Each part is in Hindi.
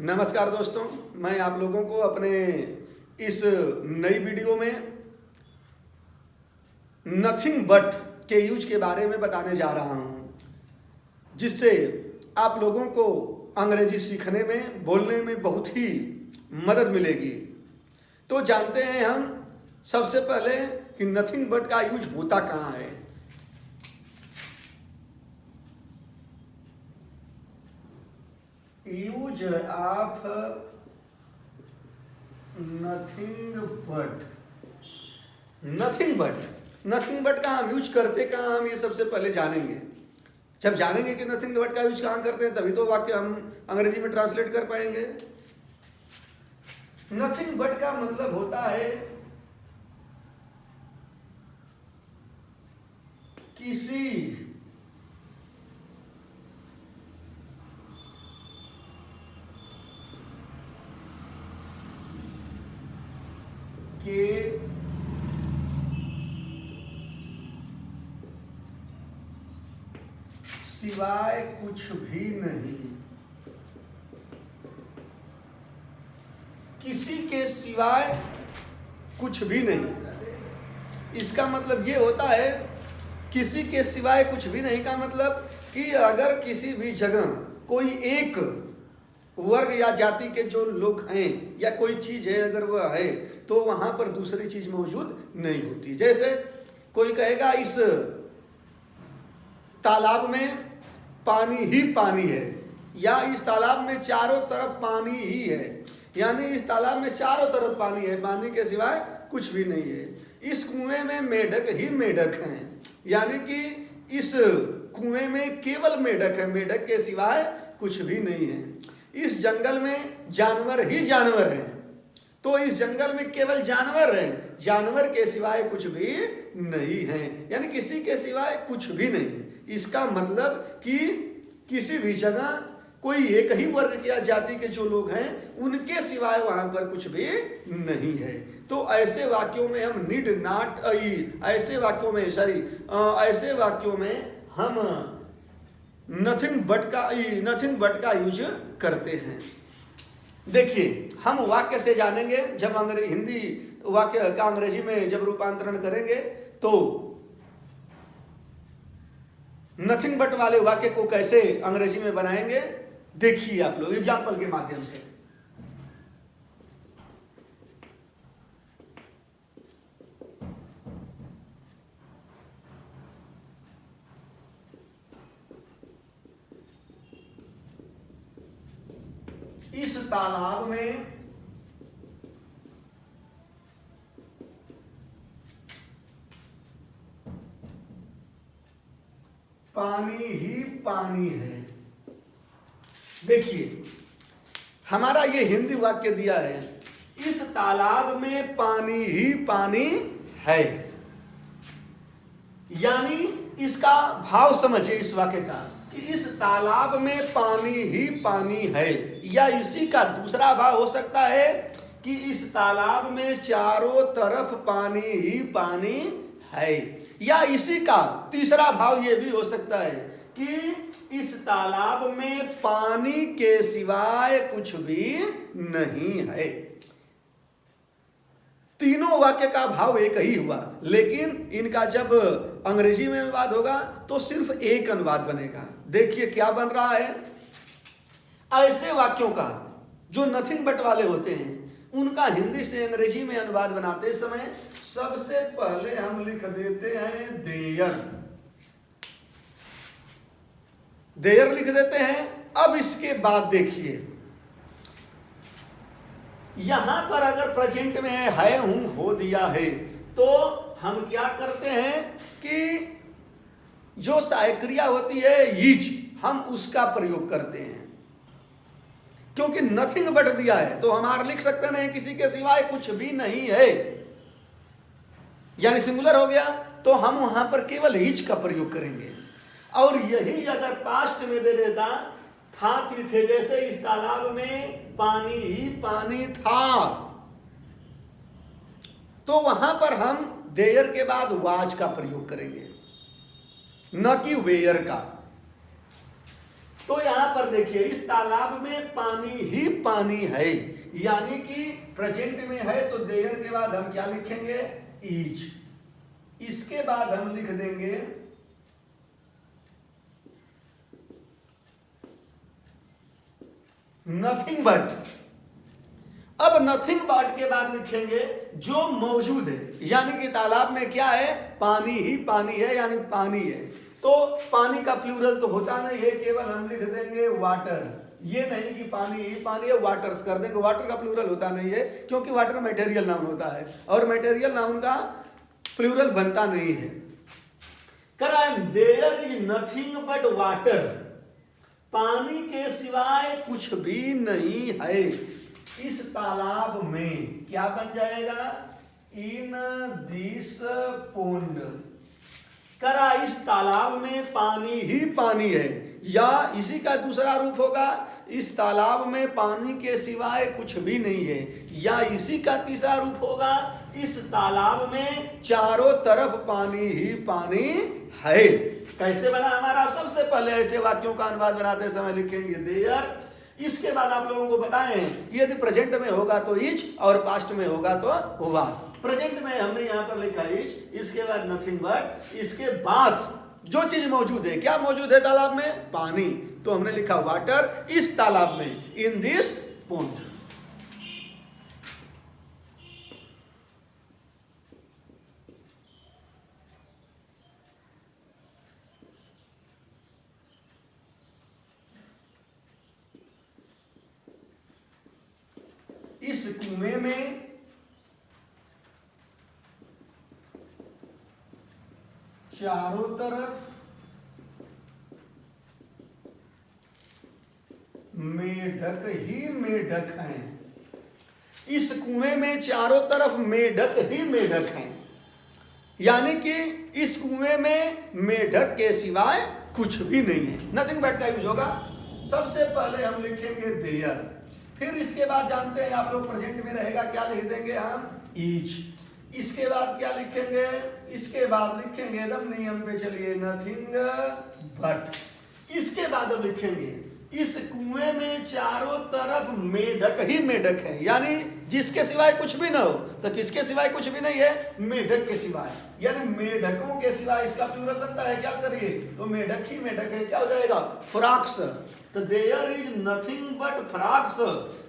नमस्कार दोस्तों, मैं आप लोगों को अपने इस नई वीडियो में नथिंग बट के यूज के बारे में बताने जा रहा हूं, जिससे आप लोगों को अंग्रेजी सीखने में, बोलने में बहुत ही मदद मिलेगी। तो जानते हैं हम सबसे पहले कि नथिंग बट का यूज होता कहाँ है। यूज ऑफ नथिंग बट का हम यूज करते कहाँ, हम ये सबसे पहले जानेंगे। जब जानेंगे कि नथिंग बट का यूज कहाँ करते हैं, तभी तो वाक्य हम अंग्रेजी में ट्रांसलेट कर पाएंगे। नथिंग बट का मतलब होता है किसी के सिवाय कुछ भी नहीं। किसी के सिवाय कुछ भी नहीं। इसका मतलब ये होता है, किसी के सिवाय कुछ भी नहीं का मतलब कि अगर किसी भी जगह कोई एक वर्ग या जाति के जो लोग हैं या कोई चीज है, अगर वह है तो वहां पर दूसरी चीज मौजूद नहीं होती। जैसे कोई कहेगा इस तालाब में पानी ही पानी है, या इस तालाब में चारों तरफ पानी ही है, यानी इस तालाब में चारों तरफ पानी है, पानी के सिवाय कुछ भी नहीं है। इस कुएं में मेढक ही मेढक हैं, यानी कि इस कुएं में केवल मेढक है, मेढक के सिवाय कुछ भी नहीं है। इस जंगल में जानवर ही जानवर हैं, तो इस जंगल में केवल जानवर हैं, जानवर के सिवाय कुछ भी नहीं है, यानी किसी के सिवाय कुछ भी नहीं है। इसका मतलब कि किसी भी जगह कोई एक ही वर्ग या जाति के जो लोग हैं, उनके सिवाय वहां पर कुछ भी नहीं है। तो ऐसे वाक्यों में हम नीड नॉट, ऐसे वाक्यों में हम नथिंग बट का यूज करते हैं। देखिए, हम वाक्य से जानेंगे। जब हिंदी वाक्य का अंग्रेजी में जब रूपांतरण करेंगे तो नथिंग बट वाले वाक्य को कैसे अंग्रेजी में बनाएंगे, देखिए आप लोग एग्जाम्पल के माध्यम से। इस तालाब में पानी ही पानी है। देखिए, हमारा ये हिंदी वाक्य दिया है, इस तालाब में पानी ही पानी है, यानी इसका भाव समझिए इस वाक्य का कि इस तालाब में पानी ही पानी है। या इसी का दूसरा भाव हो सकता है कि इस तालाब में चारों तरफ पानी ही पानी है। या इसी का तीसरा भाव यह भी हो सकता है कि इस तालाब में पानी के सिवाय कुछ भी नहीं है। तीनों वाक्य का भाव एक ही हुआ, लेकिन इनका जब अंग्रेजी में अनुवाद होगा तो सिर्फ एक अनुवाद बनेगा। देखिए क्या बन रहा है। ऐसे वाक्यों का जो नथिंग बट वाले होते हैं, उनका हिंदी से अंग्रेजी में अनुवाद बनाते समय सबसे पहले हम लिख देते हैं देयर लिख देते हैं। अब इसके बाद देखिए, यहां पर अगर प्रेजेंट में है हूं हो दिया है, तो हम क्या करते हैं कि जो सहायक क्रिया होती है इज, हम उसका प्रयोग करते हैं। क्योंकि नथिंग बट दिया है तो हमारा लिख सकते नहीं किसी के सिवाय कुछ भी नहीं है, यानी सिंगुलर हो गया, तो हम वहां पर केवल इज का प्रयोग करेंगे। और यही अगर पास्ट में दे देता था थे, जैसे इस तालाब में पानी ही पानी था, तो वहां पर हम देयर के बाद वाज का प्रयोग करेंगे, न कि वेयर का। तो यहां पर देखिए इस तालाब में पानी ही पानी है, यानी कि प्रेजेंट में है, तो देयर के बाद हम क्या लिखेंगे, इज। इसके बाद हम लिख देंगे नथिंग बट। अब नथिंग बट के बाद लिखेंगे जो मौजूद है, यानी कि तालाब में क्या है, पानी ही पानी है, यानी पानी है। तो पानी का प्लूरल तो होता नहीं है, केवल हम लिख देंगे वाटर। ये नहीं कि पानी ही पानी है, वाटर्स कर देंगे। वाटर का प्लूरल होता नहीं है, क्योंकि वाटर मटेरियल नाउन होता है और मटेरियल नाउन का प्लूरल बनता नहीं है। There is nothing but water, पानी के सिवाय कुछ भी नहीं है इस तालाब में। क्या बन जाएगा, इन दिस पोंड। करा इस तालाब में पानी ही पानी है, या इसी का दूसरा रूप होगा इस तालाब में पानी के सिवाय कुछ भी नहीं है, या इसी का तीसरा रूप होगा इस तालाब में चारों तरफ पानी ही पानी है। कैसे बना हमारा, सबसे पहले ऐसे वाक्यों का अनुवाद बनाते समय लिखेंगे देयर। इसके बाद आप लोगों को बताएं कि यदि प्रेजेंट में होगा तो इज और पास्ट में होगा तो हुआ। प्रेजेंट में हमने यहां पर लिखा इज, इसके बाद नथिंग बट, इसके बाद जो चीज मौजूद है, क्या मौजूद है तालाब में, पानी, तो हमने लिखा वाटर इस तालाब में, इन दिस पोंड। इस कुएं में चारों तरफ मेढक ही मेढक हैं। इस कुएं में चारों तरफ मेढक ही मेढक हैं, यानी कि इस कुएं में मेढक के सिवाय कुछ भी नहीं है। नथिंग बट का यूज होगा। सबसे पहले हम लिखेंगे देयर, फिर इसके बाद जानते हैं आप लोग प्रेजेंट में रहेगा, क्या लिख देंगे हम, इज। इसके बाद क्या लिखेंगे, इसके बाद लिखेंगे एकदम नियम पे चलिए, नथिंग बट। इसके बाद हम लिखेंगे इस कुएं में चारों तरफ मेढक ही मेढक है, यानी जिसके सिवाय कुछ भी ना हो, तो किसके सिवाय कुछ भी नहीं है, मेढक के सिवाय, यानी मेढकों के सिवाय। इसका प्लूरल बनता है, क्या करिए, तो मेढक ही मेढक है, क्या हो जाएगा, फ्रॉक्स। तो there is nothing but frogs,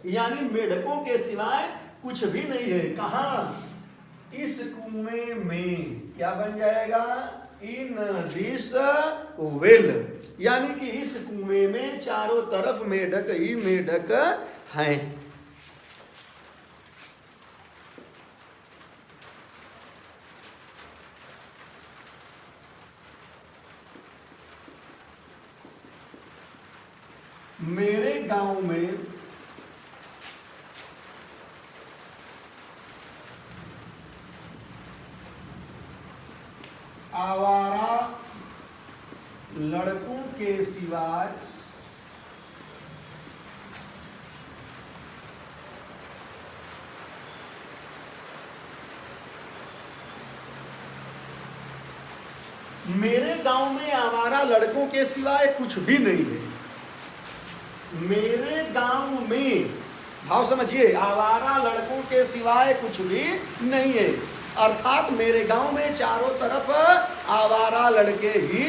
यानी मेढकों के सिवाय कुछ भी नहीं है। कहां, इस कुएं में, क्या बन जाएगा, इन दिस वेल, यानी कि इस कुएं में चारों तरफ मेढक ही मेढक हैं। मेरे गांव में आवारा लड़कों के सिवाय मेरे गांव में आवारा लड़कों के सिवाय कुछ भी नहीं है। मेरे गांव में, भाव समझिए, आवारा लड़कों के सिवाय कुछ भी नहीं है, अर्थात मेरे गांव में चारों तरफ आवारा लड़के ही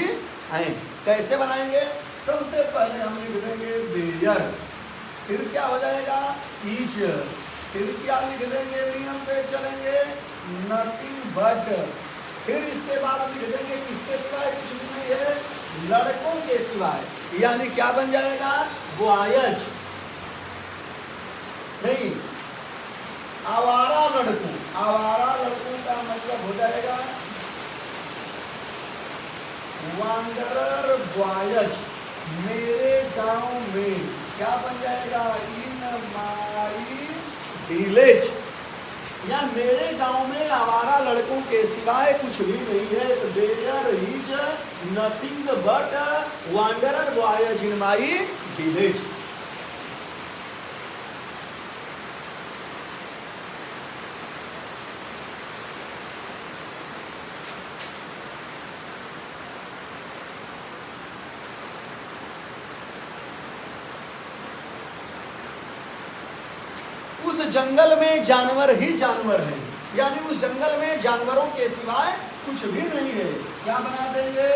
हैं। कैसे बनाएंगे, सबसे पहले हम लिख देंगे देयर, फिर क्या हो जाएगा, ईच, फिर क्या लिख देंगे, नियम पे चलेंगे, नथिंग बट, फिर इसके बाद हम लिख देंगे किसके सिवाय कुछ भी नहीं है, लड़कों के सिवाय, यानी क्या बन जाएगा, बॉयज नहीं, आवारा लड़कों। आवारा लड़कों का मतलब हो जाएगा वांडरर बॉयज। मेरे गांव में क्या बन जाएगा, इन माई विलेज, या मेरे गांव में आवारा लड़कों के सिवाय कुछ भी नहीं है। तो there is nothing but wanderer boys in my village. उस जंगल में जानवर ही जानवर है, यानी उस जंगल में जानवरों के सिवाय कुछ भी नहीं है। क्या बना देंगे?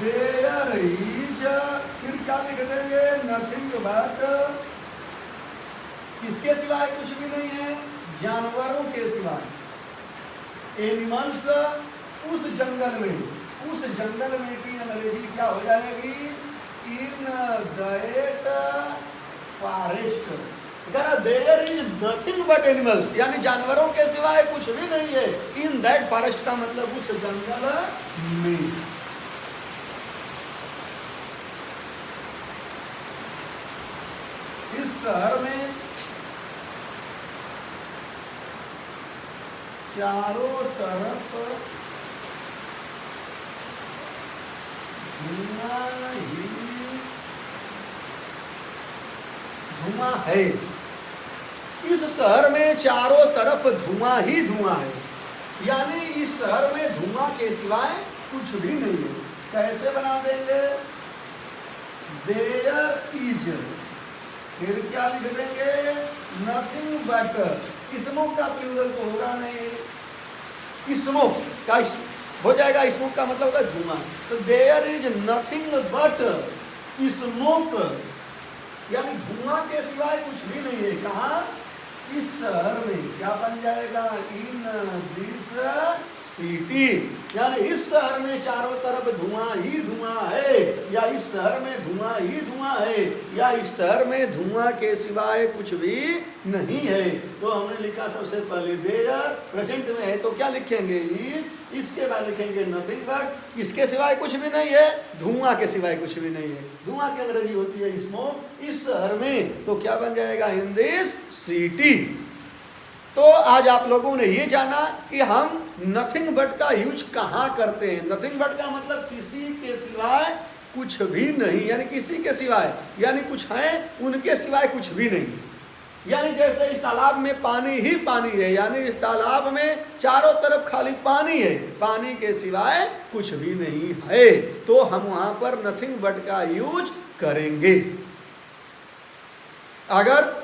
देयर इज, फिर क्या लिख देंगे? नथिंग बट, किसके सिवाय कुछ भी नहीं है? जानवरों के सिवाय। एनिमल्स उस जंगल में की अंग्रेजी क्या हो जाएगी? In that forest. There is nothing but animals, यानी जानवरों के सिवाय कुछ भी नहीं है। इन दैट फॉरेस्ट का मतलब उस जंगल में। इस शहर में चारों तरफ धुआं है। इस शहर में चारों तरफ धुआं ही धुआं है, यानी इस शहर में धुआं के सिवाय कुछ भी नहीं है। कैसे बना देंगे? देयर इज, फिर क्या लिख देंगे? Nothing but. स्मोक का प्लूरल तो होगा नहीं, स्मोक का हो जाएगा। स्मोक का मतलब होगा धुआं। तो there is nothing but smoke, यानी धुआं के सिवाय कुछ भी नहीं है। कहाँ? इस शहर में। क्या बन जाएगा? इन दिस सिटी, यानी इस शहर में चारों तरफ धुआं ही धुआं है, या इस शहर में धुआं ही धुआं है, या इस शहर में धुआं के सिवाय कुछ भी नहीं है। तो हमने लिखा सबसे पहले देयर, प्रेजेंट में है तो क्या लिखेंगे? इसके बाद लिखेंगे नथिंग बट, इसके सिवाय कुछ भी नहीं है, धुआं के सिवाय कुछ भी नहीं है। धुआं की अंग्रेजी होती है स्मोक। इस शहर में तो क्या बन जाएगा? In this city. तो आज आप लोगों ने ये जाना कि हम नथिंग बट का यूज कहाँ करते हैं। नथिंग बट का मतलब किसी के सिवाय कुछ भी नहीं, यानी किसी के सिवाय, यानी कुछ है उनके सिवाय कुछ भी नहीं। यानी जैसे इस तालाब में पानी ही पानी है, यानी इस तालाब में चारों तरफ खाली पानी है, पानी के सिवाय कुछ भी नहीं है। तो हम वहां पर नथिंग बट का यूज करेंगे। अगर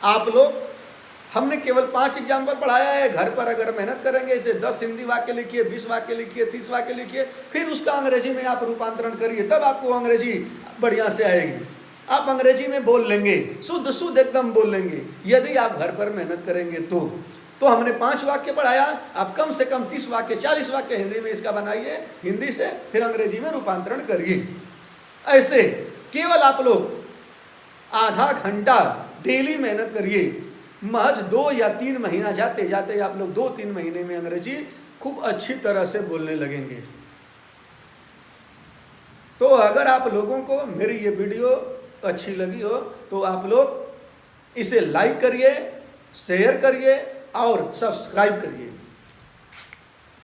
आप लोग, हमने केवल 5 एग्जाम्पल पढ़ाया है, घर पर अगर मेहनत करेंगे, इसे 10 हिंदी वाक्य लिखिए, 20 वाक्य लिखिए, 30 वाक्य लिखिए, फिर उसका अंग्रेजी में आप रूपांतरण करिए, तब आपको अंग्रेजी बढ़िया से आएगी। आप अंग्रेजी में बोल लेंगे, शुद्ध शुद्ध एकदम बोल लेंगे, यदि आप घर पर मेहनत करेंगे तो हमने 5 वाक्य पढ़ाया, आप कम से कम 30 वाक्य 40 वाक्य हिंदी में इसका बनाइए, हिंदी से फिर अंग्रेजी में रूपांतरण करिए। ऐसे केवल आप लोग आधा घंटा डेली मेहनत करिए, महज 2 या 3 महीना जाते जाते आप लोग 2-3 महीने में अंग्रेजी खूब अच्छी तरह से बोलने लगेंगे। तो अगर आप लोगों को मेरी ये वीडियो अच्छी लगी हो तो आप लोग इसे लाइक करिए, शेयर करिए और सब्सक्राइब करिए।